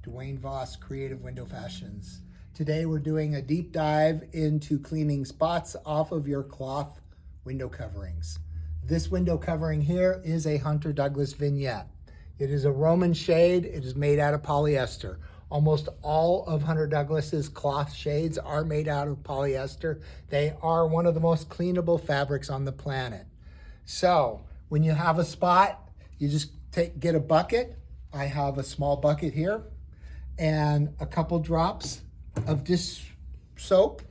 Dwayne Voss, Creative Window Fashions. Today we're doing a deep dive into cleaning spots off of your cloth window coverings. This window covering here is a Hunter Douglas vignette. It is a Roman shade. It is made out of polyester. Almost all of Hunter Douglas's cloth shades are made out of polyester. They are one of the most cleanable fabrics on the planet. So when you have a spot, you just get a bucket. I have a small bucket here and a couple drops of dish soap.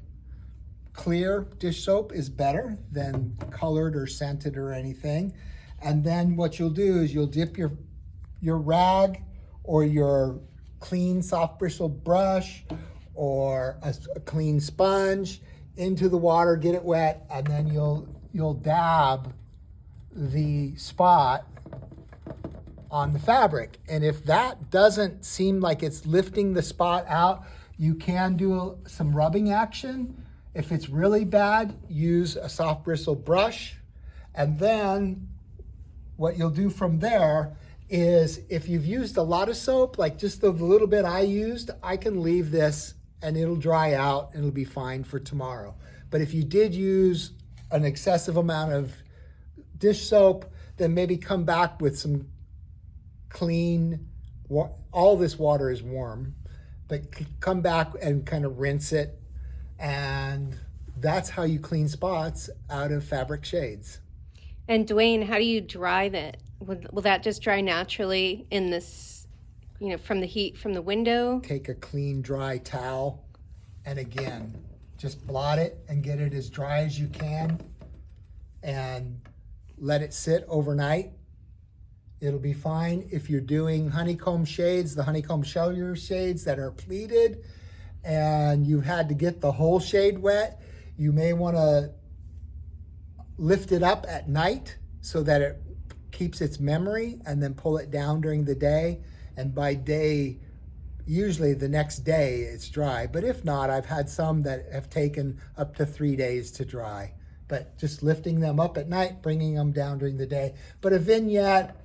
Clear dish soap is better than colored or scented or anything. And then what you'll do is you'll dip your rag or your clean soft bristled brush or a clean sponge into the water, get it wet, and then you'll dab the spot on the fabric. And if that doesn't seem like it's lifting the spot out, you can do some rubbing action. If it's really bad, use a soft bristled brush. And then what you'll do from there is, if you've used a lot of soap, like just the little bit I used, I can leave this and it'll dry out and it'll be fine for tomorrow. But if you did use an excessive amount of dish soap, then maybe come back with some clean, all this water is warm, but come back and kind of rinse it. And that's how you clean spots out of fabric shades. And Dwayne, how do you dry that? Will that just dry naturally in this, from the heat from the window? Take a clean, dry towel, and again, just blot it and get it as dry as you can and let it sit overnight. It'll be fine. If you're doing honeycomb shades, the honeycomb shelter shades that are pleated, and you had to get the whole shade wet, you may want to lift it up at night so that it keeps its memory, and then pull it down during the day. And by day, usually the next day it's dry. But if not, I've had some that have taken up to 3 days to dry. But just lifting them up at night, bringing them down during the day. But a vignette,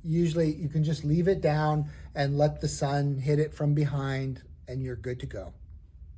usually you can just leave it down and let the sun hit it from behind and you're good to go.